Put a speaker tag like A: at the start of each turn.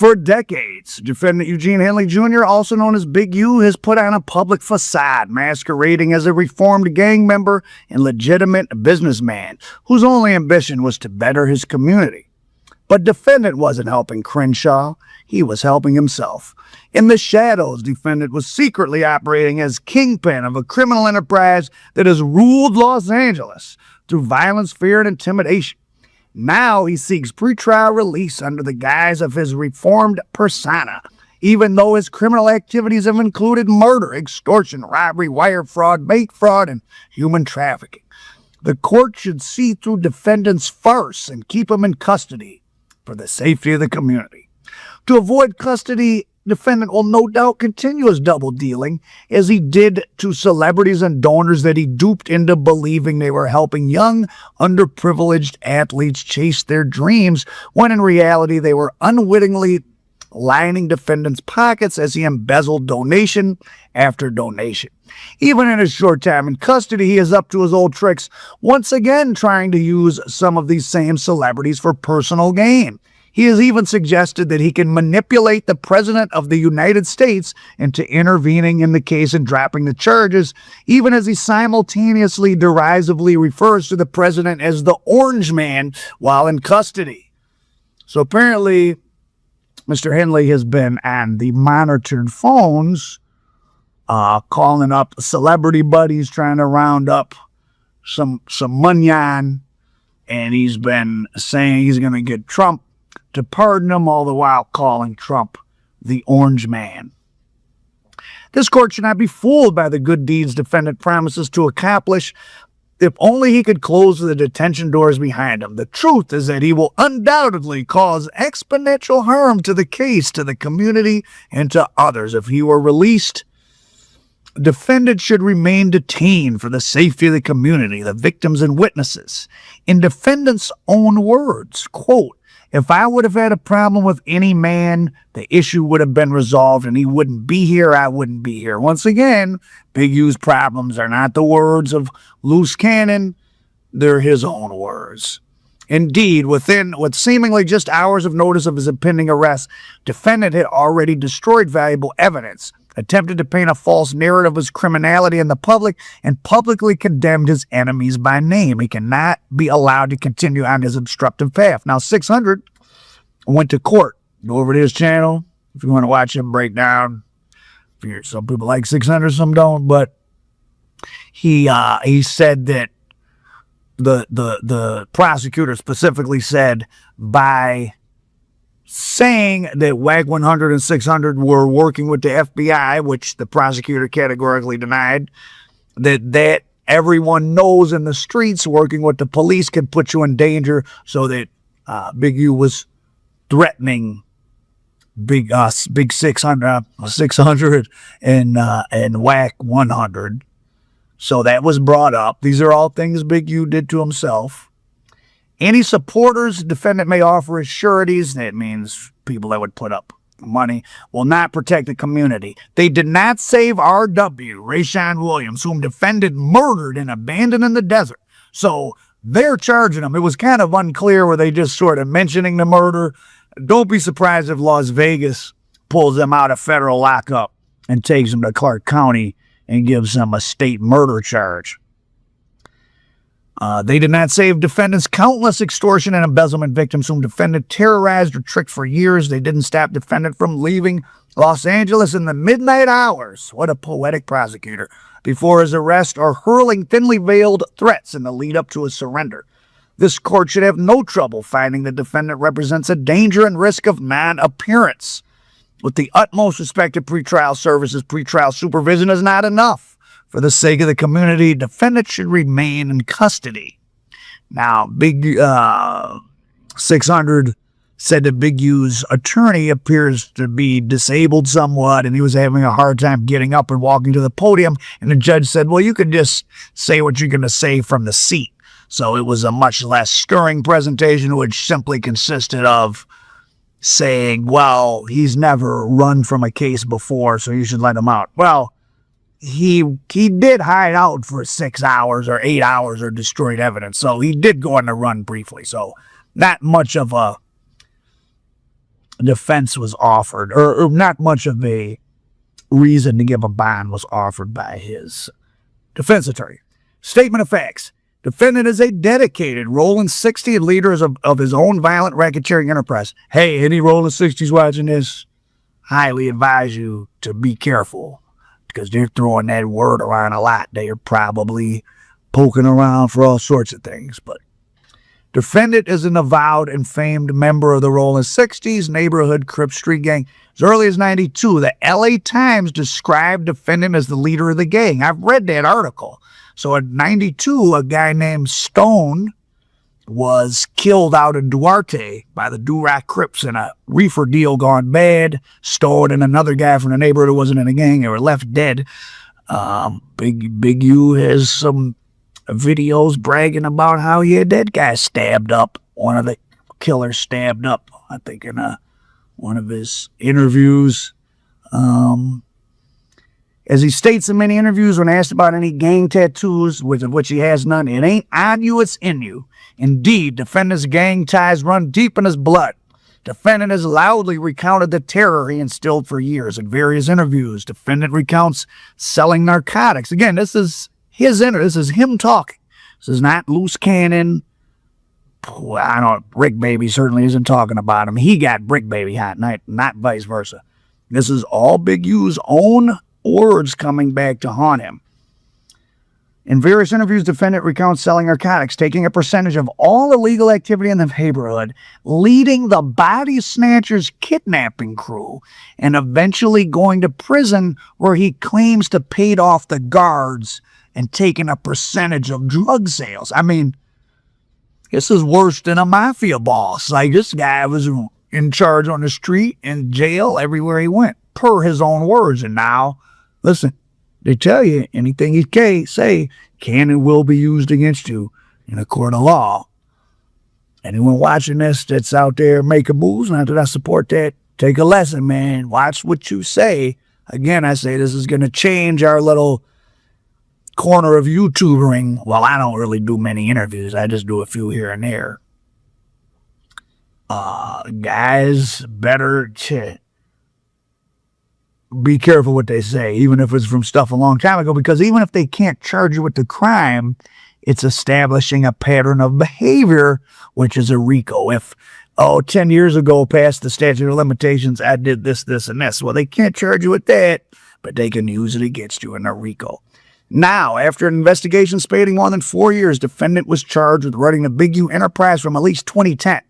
A: For decades, defendant Eugene Henley Jr., also known as Big U, has put on a public facade masquerading as a reformed gang member and legitimate businessman whose only ambition was to better his community. But defendant wasn't helping Crenshaw, he was helping himself. In the shadows, defendant was secretly operating as kingpin of a criminal enterprise that has ruled Los Angeles through violence, fear, and intimidation. Now he seeks pretrial release under the guise of his reformed persona, even though his criminal activities have included murder, extortion, robbery, wire fraud, bank fraud, and human trafficking. The court should see through defendant's farce and keep him in custody for the safety of the community. To avoid custody, defendant will no doubt continue his double dealing, as he did to celebrities and donors that he duped into believing they were helping young, underprivileged athletes chase their dreams, when in reality they were unwittingly lining defendant's pockets as he embezzled donation after donation. Even in his short time in custody, he is up to his old tricks, once again trying to use some of these same celebrities for personal gain. He has even suggested that he can manipulate the President of the United States into intervening in the case and dropping the charges, even as he simultaneously derisively refers to the President as the Orange Man while in custody. So apparently, Mr. Henley has been on the monitored phones, calling up celebrity buddies, trying to round up some money on, and he's been saying he's going to get Trump to pardon him, all the while calling Trump the Orange Man. This court should not be fooled by the good deeds defendant promises to accomplish. If only he could close the detention doors behind him. The truth is that he will undoubtedly cause exponential harm to the case, to the community, and to others. If he were released, defendant should remain detained for the safety of the community, the victims, and witnesses. In defendant's own words, quote, "If I would have had a problem with any man, the issue would have been resolved and he wouldn't be here, I wouldn't be here." Once again, Big U's problems are not the words of loose cannon, they're his own words. Indeed, with seemingly just hours of notice of his impending arrest, defendant had already destroyed valuable evidence, attempted to paint a false narrative of his criminality in the public, and publicly condemned his enemies by name. He cannot be allowed to continue on his obstructive path. Now, 600 went to court. Go over to his channel if you want to watch him break down. Some people like 600, some don't, but he said that the prosecutor specifically said by saying that WAG 100 and 600 were working with the FBI, which the prosecutor categorically denied, that everyone knows in the streets working with the police can put you in danger, so that Big U was threatening Big 600 and WAC 100. So that was brought up. These are all things Big U did to himself. Any supporters defendant may offer as sureties, that means people that would put up money, will not protect the community. They did not save R.W., Rayshawn Williams, whom defendant murdered and abandoned in the desert. So they're charging him. It was kind of unclear, were they just sort of mentioning the murder? Don't be surprised if Las Vegas pulls them out of federal lockup and takes them to Clark County and gives them a state murder charge. They did not save defendants' countless extortion and embezzlement victims whom defendant terrorized or tricked for years. They didn't stop defendant from leaving Los Angeles in the midnight hours. What a poetic prosecutor. Before his arrest, or hurling thinly veiled threats in the lead up to his surrender. This court should have no trouble finding the defendant represents a danger and risk of non-appearance. With the utmost respect to pretrial services, pretrial supervision is not enough. For the sake of the community, defendant should remain in custody. Now, Big 600 said that Big U's attorney appears to be disabled somewhat, and he was having a hard time getting up and walking to the podium. And the judge said, well, you could just say what you're going to say from the seat. So it was a much less stirring presentation, which simply consisted of saying, well, he's never run from a case before, so you should let him out. Well, he did hide out for 6 hours or 8 hours or destroyed evidence. So he did go on the run briefly. So not much of a defense was offered, or not much of a reason to give a bond was offered by his defense attorney. Statement of facts. Defendant is a dedicated rolling 60 leader of his own violent racketeering enterprise. Hey, any rolling 60s watching this, highly advise you to be careful, because they're throwing that word around a lot. They are probably poking around for all sorts of things. But defendant is an avowed and famed member of the rolling 60s neighborhood Crip Street gang. As early as 92, the LA Times described defendant as the leader of the gang. I've read that article. So in 92, a guy named Stone was killed out in Duarte by the Durack Crips in a reefer deal gone bad. Stone and another guy from the neighborhood who wasn't in the gang, they were left dead. Big U has some videos bragging about how he had that guy stabbed up. One of the killers stabbed up, I think, in one of his interviews. As he states in many interviews when asked about any gang tattoos, of which he has none, it ain't on you, it's in you. Indeed, defendant's gang ties run deep in his blood. Defendant has loudly recounted the terror he instilled for years in various interviews. Defendant recounts selling narcotics. Again, this is this is him talking. This is not loose cannon. I don't. Brick Baby certainly isn't talking about him. He got Brick Baby hot, not vice versa. This is all Big U's own words coming back to haunt him. In various interviews, defendant recounts selling narcotics, taking a percentage of all illegal activity in the neighborhood, leading the body snatchers kidnapping crew, and eventually going to prison where he claims to paid off the guards and taking a percentage of drug sales. I mean, this is worse than a mafia boss. Like, this guy was in charge on the street, in jail, everywhere he went, per his own words. And now, listen, they tell you anything you say can and will be used against you in a court of law. Anyone watching this that's out there making moves, not that I support that, take a lesson, man. Watch what you say. Again, I say this is going to change our little corner of YouTubering. Well, I don't really do many interviews. I just do a few here and there. Guys, better be careful what they say, even if it's from stuff a long time ago, because even if they can't charge you with the crime, it's establishing a pattern of behavior, which is a RICO. If, 10 years ago, past the statute of limitations, I did this, this, and this. Well, they can't charge you with that, but they can use it against you in a RICO. Now, after an investigation spanning more than 4 years, defendant was charged with running the Big U enterprise from at least 2010.